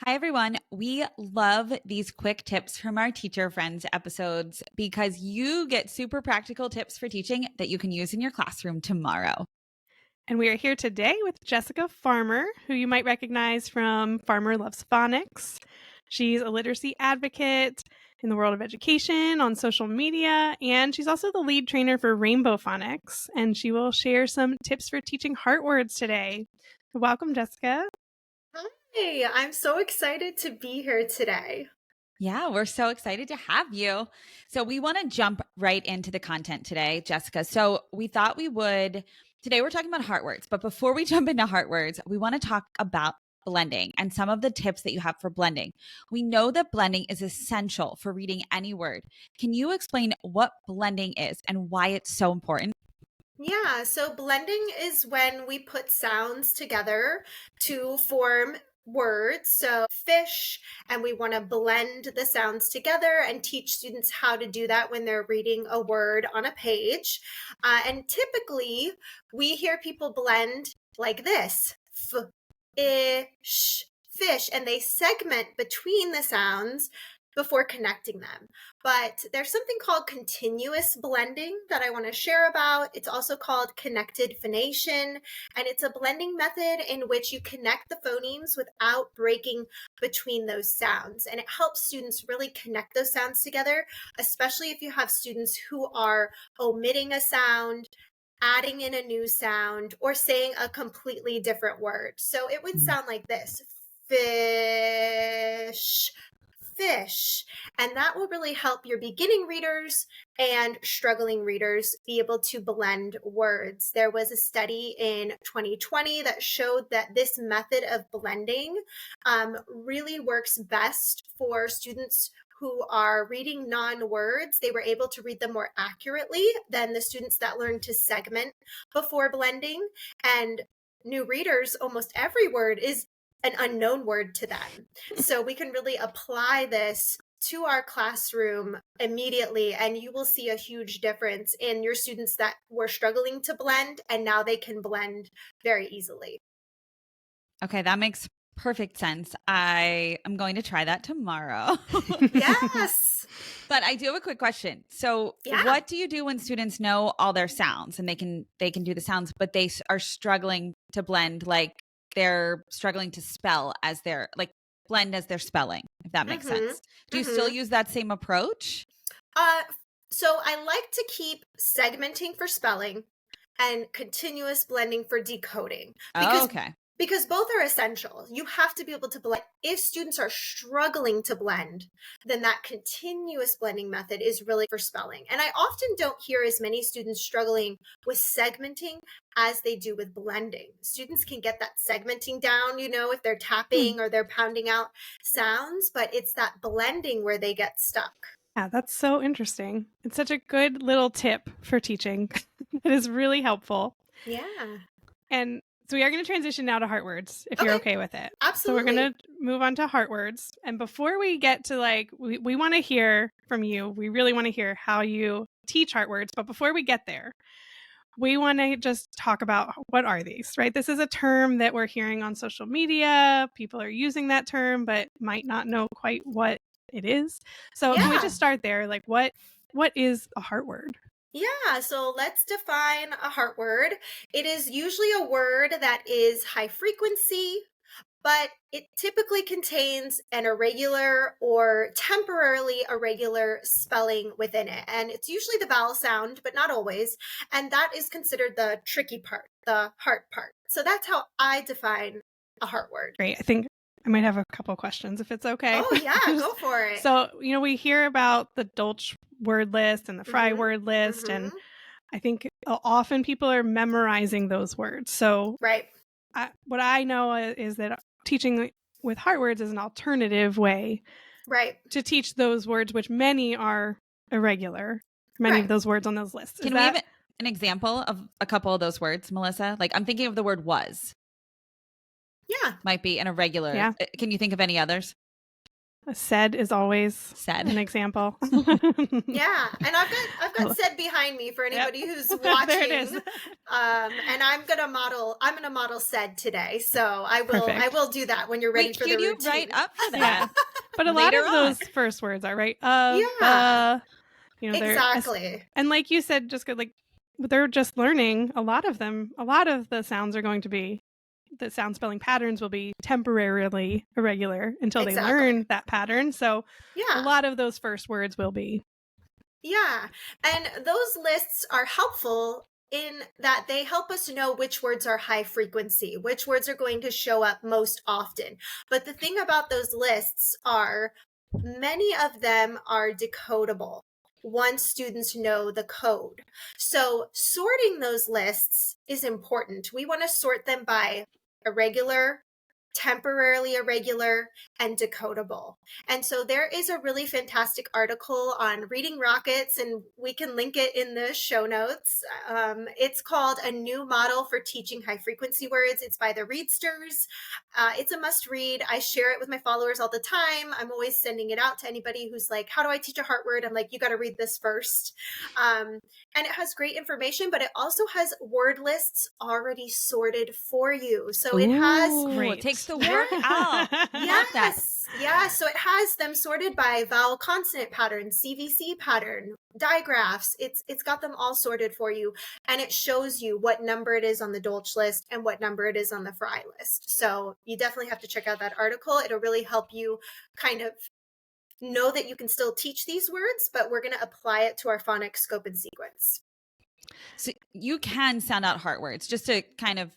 Hi, everyone. We love these quick tips from our Teacher Friends episodes because you get super practical tips for teaching that you can use in your classroom tomorrow. And we are here today with Jessica Farmer, who you might recognize from Farmer Loves Phonics. She's a literacy advocate in the world of education on social media, and she's also the lead trainer for Rainbow Phonics. And she will share some tips for teaching heart words today. Welcome, Jessica. Hi, I'm so excited to be here today. Yeah, we're so excited to have you. So, we want to jump right into the content today, Jessica. So, we thought we would. Today, we're talking about heart words. But before we jump into heart words, we want to talk about blending and some of the tips that you have for blending. We know that blending is essential for reading any word. Can you explain what blending is and why it's so important? Yeah, so blending is when we put sounds together to form words. So fish, and we want to blend the sounds together and teach students how to do that when they're reading a word on a page. And typically, we hear people blend like this: fish, and they segment between the sounds before connecting them. But there's something called continuous blending that I want to share about. It's also called connected phonation, and it's a blending method in which you connect the phonemes without breaking between those sounds. And it helps students really connect those sounds together, especially if you have students who are omitting a sound, adding in a new sound, or saying a completely different word. So it would sound like this: fish, fish. And that will really help your beginning readers and struggling readers be able to blend words. There was a study in 2020 that showed that this method of blending really works best for students who are reading non-words. They were able to read them more accurately than the students that learned to segment before blending. And new readers, almost every word is an unknown word to them. So we can really apply this to our classroom immediately, and you will see a huge difference in your students that were struggling to blend, and now they can blend very easily. Okay, that makes perfect sense. I am going to try that tomorrow. Yes. But I do have a quick question. So, Yeah. what do you do when students know all their sounds and they can do the sounds, but are struggling to blend, like they're struggling to spell as they're like blend as they're spelling, if that makes Mm-hmm. sense. Do you still Mm-hmm. use that same approach? Uh, so I like to keep segmenting for spelling and continuous blending for decoding, Oh, because okay. both are essential. You have to be able to blend. If students are struggling to blend, then that continuous blending method is really for spelling. And I often don't hear as many students struggling with segmenting as they do with blending. Students can get that segmenting down, if they're Hmm. tapping or they're pounding out sounds, but it's that blending where they get stuck. Yeah, that's so interesting. It's such a good little tip for teaching. It is really helpful. Yeah. And so we are going to transition now to heart words, if you're Okay. okay with it. So we're going Absolutely. to move on to heart words. And before we get to we want to hear from you. We really want to hear how you teach heart words. But before we get there, we want to just talk about what are these, right? This is a term that we're hearing on social media. People are using that term, but might not know quite what it is. So can we Yeah. just start there? Like what is a heart word? Yeah, so let's define a heart word. It is usually a word that is high frequency, but it typically contains an irregular or temporarily irregular spelling within it. And it's usually the vowel sound, but not always. And that is considered the tricky part, the heart part. So that's how I define a heart word. Great. I think I might have a couple questions if it's okay. Oh, yeah, go for it. So, we hear about the Dolch word list and the Fry Mm-hmm. word list, and Mm-hmm. I think often people are memorizing those words. So, Right. what I know is that teaching with heart words is an alternative way Right. to teach those words, which many are irregular, many of Right. those words on those lists. Is Can we have that an example of a couple of those words, Melissa? Like I'm thinking of the word was Yeah. might be an irregular. yeah? Can you think of any others? Said is always Said. an example. Yeah, and I've got said behind me for anybody who's watching. There it is. And I'm gonna model said today, so I Perfect. will do that when you're ready We for the queued you routine. right up for that. Yeah. But a lot Later of those on. first words are right. Yeah. You know, they're Exactly. and like you said, just good, like they're just learning. A lot of the sounds are going to be the sound spelling patterns will be temporarily irregular until they Exactly. learn that pattern. So a Yeah. lot of those first words will be. Yeah. And those lists are helpful in that they help us know which words are high frequency, which words are going to show up most often. But the thing about those lists are many of them are decodable once students know the code. So sorting those lists is important. We want to sort them by irregular, temporarily irregular, and decodable. And so there is a really fantastic article on Reading Rockets, and we can link it in the show notes. It's called A New Model for Teaching High Frequency Words. It's by the Readsters. It's a must read. I share it with my followers all the time. I'm always sending it out to anybody who's like, how do I teach a heart word? I'm like, you got to read this first. And it has great information, but it also has word lists already sorted for you. So it has It takes the work out. Yes. Yeah. So it has them sorted by vowel consonant pattern, CVC pattern, digraphs. It's got them all sorted for you. And it shows you what number it is on the Dolch list and what number it is on the Fry list. So you definitely have to check out that article. It'll really help you kind of know that you can still teach these words, but we're going to apply it to our phonics scope and sequence. So you can sound out heart words just to kind of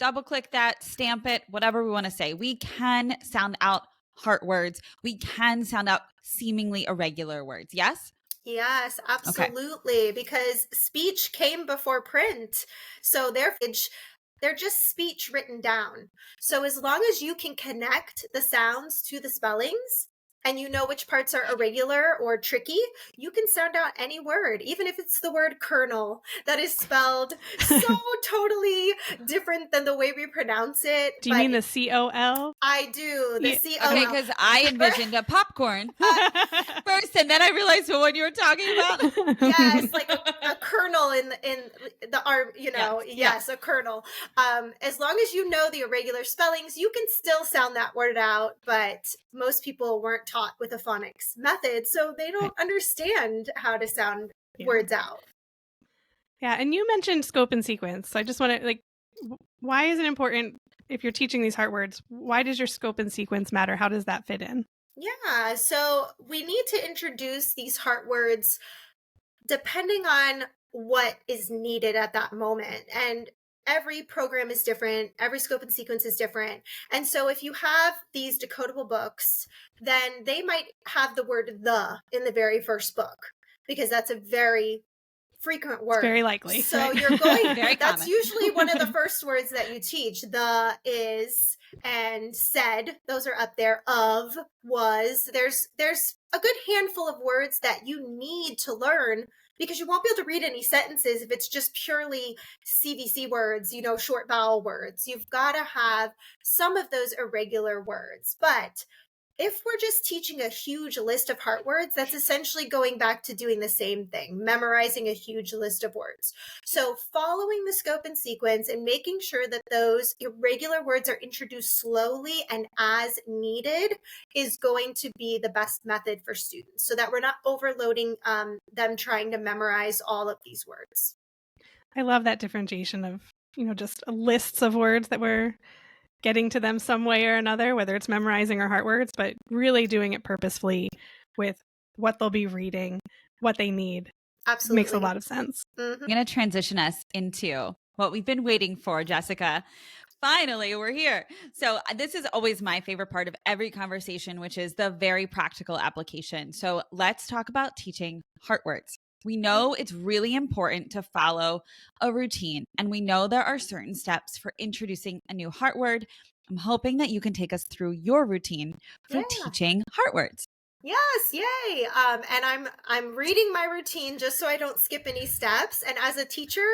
double click that, stamp it, whatever we want to say. We can sound out heart words. We can sound out seemingly irregular words. Yes? Yes, absolutely. Okay. Because speech came before print. So they're just speech written down. So as long as you can connect the sounds to the spellings, and you know which parts are irregular or tricky, you can sound out any word, even if it's the word kernel that is spelled so totally different than the way we pronounce it. Do you mean the C-O-L? I do, the C-O-L. Okay, because I envisioned a popcorn first, and then I realized what you were talking about. Yes, like a kernel in the arm, you know, yes, a kernel. As long as you know the irregular spellings, you can still sound that word out, but most people weren't taught with a phonics method, so they don't understand how to sound words out. Yeah, and you mentioned scope and sequence. So I just want to, why is it important if you're teaching these heart words? Why does your scope and sequence matter? How does that fit in? Yeah, so we need to introduce these heart words depending on what is needed at that moment. And every program is different. Every scope and sequence is different. And so if you have these decodable books, then they might have the word the in the very first book, because that's a very frequent word. It's very likely. So right? you're going, Very that's common. usually one of the first words that you teach. The, is, and said, those are up there. Of, was, there's a good handful of words that you need to learn, because you won't be able to read any sentences if it's just purely CVC words, you know, short vowel words. You've got to have some of those irregular words. But if we're just teaching a huge list of heart words, that's essentially going back to doing the same thing, memorizing a huge list of words. So following the scope and sequence and making sure that those irregular words are introduced slowly and as needed is going to be the best method for students, so that we're not overloading them trying to memorize all of these words. I love that differentiation of, you know, just lists of words that we're getting to them some way or another, whether it's memorizing or heart words, but really doing it purposefully with what they'll be reading, what they need. Absolutely. Makes a lot of sense. Mm-hmm. I'm going to transition us into what we've been waiting for, Jessica. Finally, we're here. So this is always my favorite part of every conversation, which is the very practical application. So let's talk about teaching heart words. We know it's really important to follow a routine, and we know there are certain steps for introducing a new heart word. I'm hoping that you can take us through your routine for teaching heart words. Yes, yay. And I'm reading my routine just so I don't skip any steps. And as a teacher,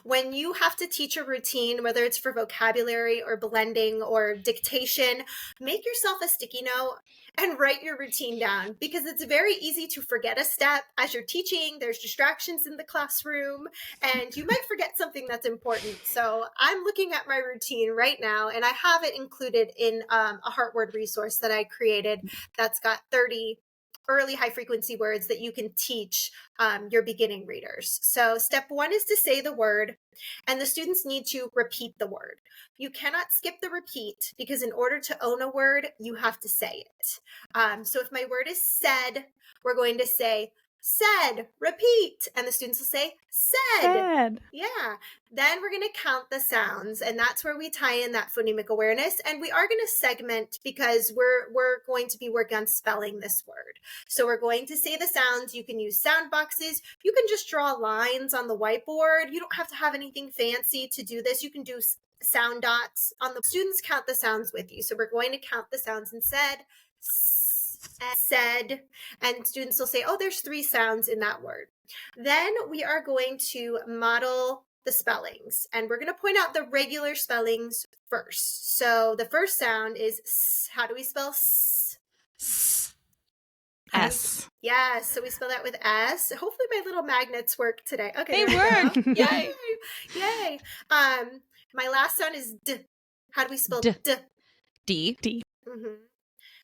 when you have to teach a routine, whether it's for vocabulary or blending or dictation, make yourself a sticky note and write your routine down, because it's very easy to forget a step as you're teaching. There's distractions in the classroom and you might forget something that's important. So I'm looking at my routine right now, and I have it included in a Heartword resource that I created that's got 30 early high frequency words that you can teach your beginning readers. So step 1 is to say the word, and the students need to repeat the word. You cannot skip the repeat, because in order to own a word, you have to say it. So if my word is said, we're going to say said, repeat, and the students will say said. Yeah. Then we're going to count the sounds, and that's where we tie in that phonemic awareness. And we are going to segment, because we're going to be working on spelling this word. So we're going to say the sounds. You can use sound boxes. You can just draw lines on the whiteboard. You don't have to have anything fancy to do this. You can do sound dots on the students. Count the sounds with you. So we're going to count the sounds and said, and students will say, oh, there's 3 sounds in that word. Then we are going to model the spellings, and we're going to point out the regular spellings first. So the first sound is s. How do we spell s? S. Yes, so we spell that with S. Hopefully my little magnets work today. Okay, They there we work. go. Yay. Yay. My last sound is D. How do we spell D. D? D. D. Mm-hmm.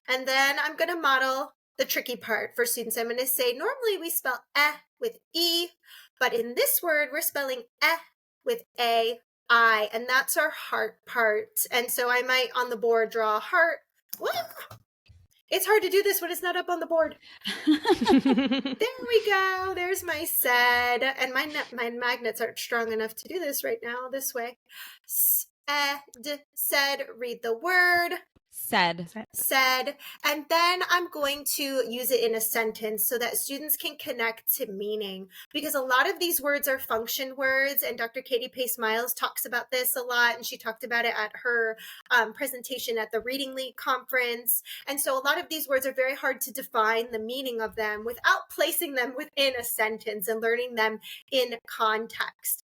And then I'm going to model the tricky part for students. I'm going to say, normally we spell eh with E, but in this word, we're spelling eh with A, I, and that's our heart part. And so I might on the board draw a heart. What? It's hard to do this when it's not up on the board. There we go. There's my said. And my magnets aren't strong enough to do this right now. This way. Said, read the word. Said. And then I'm going to use it in a sentence so that students can connect to meaning, because a lot of these words are function words, and Dr. Katie Pace Miles talks about this a lot, and she talked about it at her presentation at the Reading League conference. And so a lot of these words are very hard to define the meaning of them without placing them within a sentence and learning them in context.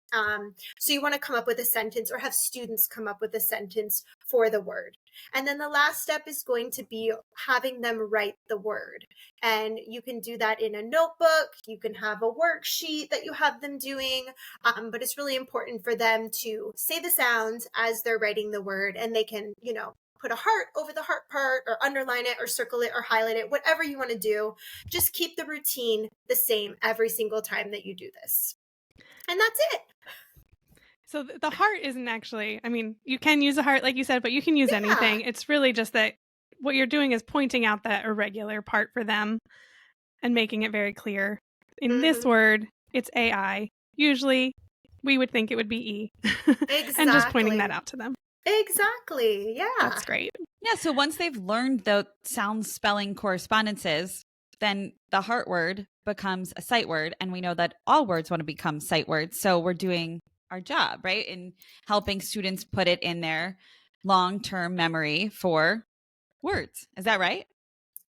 So you want to come up with a sentence, or have students come up with a sentence for the word. And then the last step is going to be having them write the word. And you can do that in a notebook. You can have a worksheet that you have them doing. But it's really important for them to say the sounds as they're writing the word. And they can, put a heart over the heart part, or underline it, or circle it, or highlight it, whatever you want to do. Just keep the routine the same every single time that you do this. And that's it. So the heart isn't actually, you can use a heart like you said, but you can use anything. It's really just that what you're doing is pointing out that irregular part for them and making it very clear. In this word, it's AI. Usually we would think it would be E. Exactly. And just pointing that out to them. Exactly. Yeah. That's great. Yeah, so once they've learned the sound spelling correspondences, then the heart word becomes a sight word, and we know that all words want to become sight words. So we're doing our job, right? In helping students put it in their long-term memory for words. Is that right?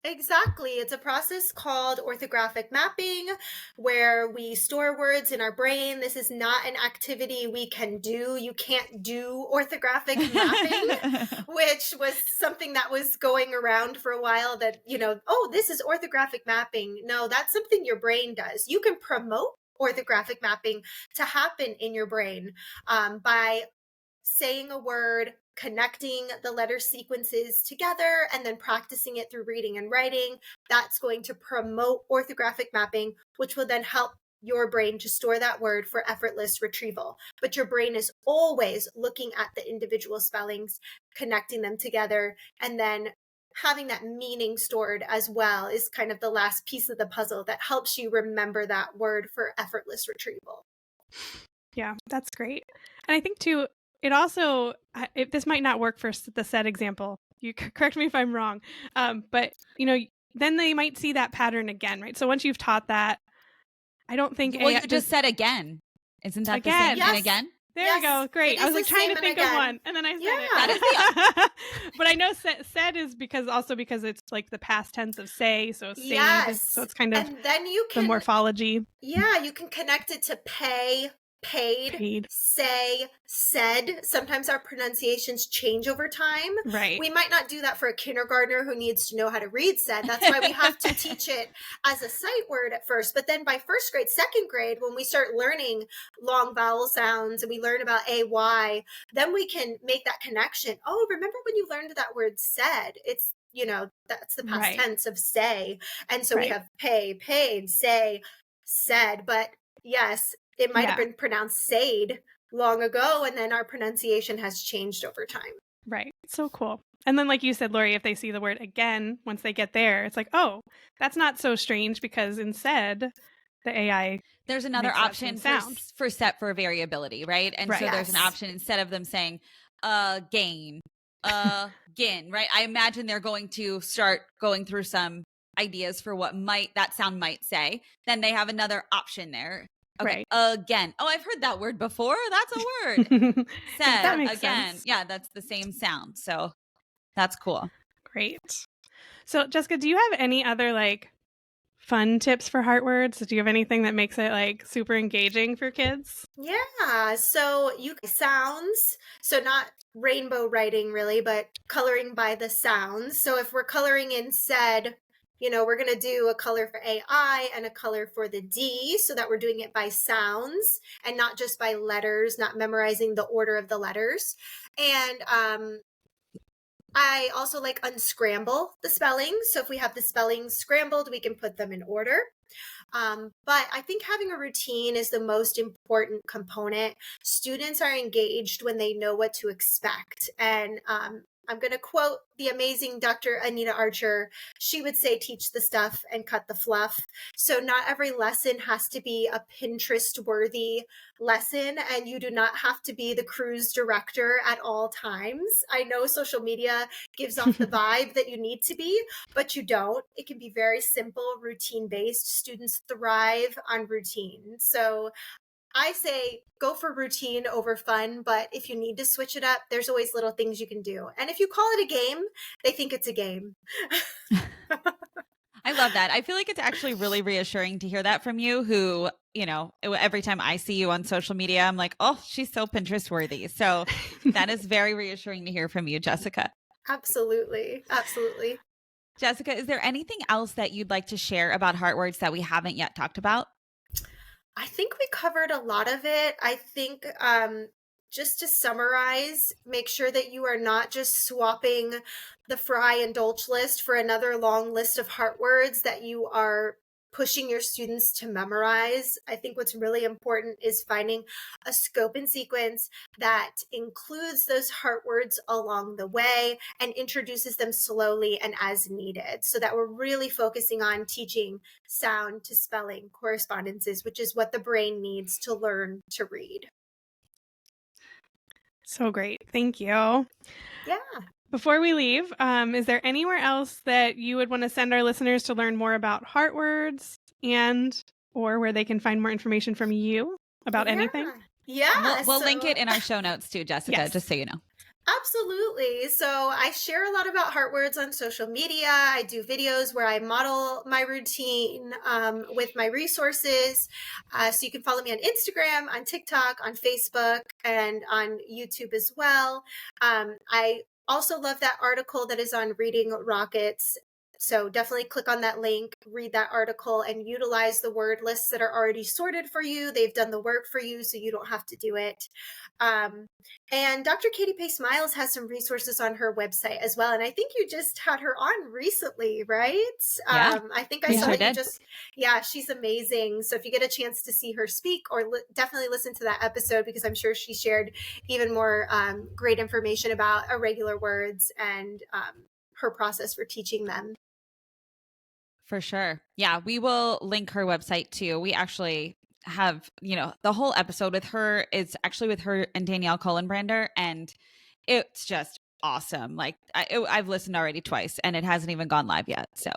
Exactly. It's a process called orthographic mapping, where we store words in our brain. This is not an activity we can do. You can't do orthographic mapping, which was something that was going around for a while, that, oh, this is orthographic mapping. No, that's something your brain does. You can promote orthographic mapping to happen in your brain by saying a word, connecting the letter sequences together, and then practicing it through reading and writing. That's going to promote orthographic mapping, which will then help your brain to store that word for effortless retrieval. But your brain is always looking at the individual spellings, connecting them together, and then having that meaning stored as well is kind of the last piece of the puzzle that helps you remember that word for effortless retrieval. Yeah, that's great. And I think too, it also, this might not work for the said example. You correct me if I'm wrong. But, then they might see that pattern again, right? So once you've taught that, I don't think you just said again. Isn't that again? The same thing again? There we go. Great. it I is was like the trying same to and think of again. one, and then I said Yeah. it. But I know said is also because it's like the past tense of say, so said. Yes. So it's kind of And then you the can, morphology. yeah, you can connect it to pay, paid, say, said. Sometimes our pronunciations change over time. Right. We might not do that for a kindergartner who needs to know how to read said. That's why we have to teach it as a sight word at first. But then by first grade, second grade, when we start learning long vowel sounds and we learn about AY, then we can make that connection. Oh, remember when you learned that word said? It's, that's the past tense of say. And so we have pay, paid, say, said. But yes, it might have been pronounced said long ago, and then our pronunciation has changed over time. Right. So cool. And then, like you said, Lori, if they see the word again, once they get there, it's like, oh, that's not so strange because instead the AI there's another option for set for variability, right? And so there's an option instead of them saying gain, again, right? I imagine they're going to start going through some ideas for what that sound might say. Then they have another option there. Okay, again. Oh, I've heard that word before. That's a word. Said that makes again. Sense. Yeah, that's the same sound. So that's cool. Great. So Jessica, do you have any other like fun tips for heart words? Do you have anything that makes it like super engaging for kids? Yeah. So sounds. So not rainbow writing really, but coloring by the sounds. So if we're coloring in said, we're going to do a color for AI and a color for the D so that we're doing it by sounds and not just by letters, not memorizing the order of the letters. And I also like unscramble the spelling. So if we have the spellings scrambled, we can put them in order. But I think having a routine is the most important component. Students are engaged when they know what to expect. And I'm going to quote the amazing Dr. Anita Archer. She would say, teach the stuff and cut the fluff. So not every lesson has to be a Pinterest-worthy lesson, and you do not have to be the cruise director at all times. I know social media gives off the vibe that you need to be, but you don't. It can be very simple, routine-based. Students thrive on routine. So I say go for routine over fun, but if you need to switch it up, there's always little things you can do. And if you call it a game, they think it's a game. I love that. I feel like it's actually really reassuring to hear that from you, who, every time I see you on social media, I'm like, oh, she's so Pinterest worthy. So that is very reassuring to hear from you, Jessica. Absolutely. Absolutely. Jessica, is there anything else that you'd like to share about heart words that we haven't yet talked about? I think we covered a lot of it. I think just to summarize, make sure that you are not just swapping the Fry and Dolch list for another long list of heart words, that you are pushing your students to memorize. I think what's really important is finding a scope and sequence that includes those heart words along the way and introduces them slowly and as needed, so that we're really focusing on teaching sound to spelling correspondences, which is what the brain needs to learn to read. So great. Thank you. Yeah. Before we leave, is there anywhere else that you would want to send our listeners to learn more about heart words or where they can find more information from you about anything? Yeah. We'll link it in our show notes too, Jessica, just so you know. Absolutely. So I share a lot about heart words on social media. I do videos where I model my routine with my resources. So you can follow me on Instagram, on TikTok, on Facebook, and on YouTube as well. I also love that article that is on Reading Rockets. So definitely click on that link, read that article, and utilize the word lists that are already sorted for you. They've done the work for you, so you don't have to do it. And Dr. Katie Pace Miles has some resources on her website as well. And I think you just had her on recently, right? Yeah. I think I saw you just, she's amazing. So if you get a chance to see her speak, or definitely listen to that episode, because I'm sure she shared even more great information about irregular words and her process for teaching them. For sure. Yeah, we will link her website too. We actually have, the whole episode with her is actually with her and Danielle Cullenbrander, and it's just awesome. Like I've listened already twice, and it hasn't even gone live yet. So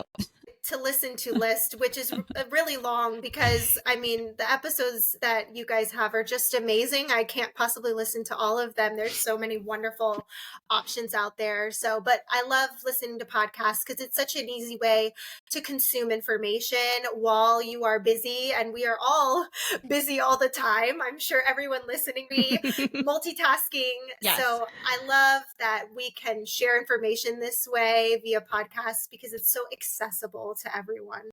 to listen to list, which is really long because I mean, the episodes that you guys have are just amazing. I can't possibly listen to all of them. There's so many wonderful options out there. So, but I love listening to podcasts because it's such an easy way to consume information while you are busy. And we are all busy all the time. I'm sure everyone listening be multitasking. Yes. So I love that we can share information this way via podcast because it's so accessible to everyone.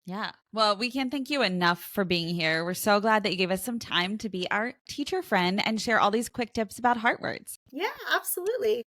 Yeah. Well, we can't thank you enough for being here. We're so glad that you gave us some time to be our teacher friend and share all these quick tips about heart words. Yeah, absolutely.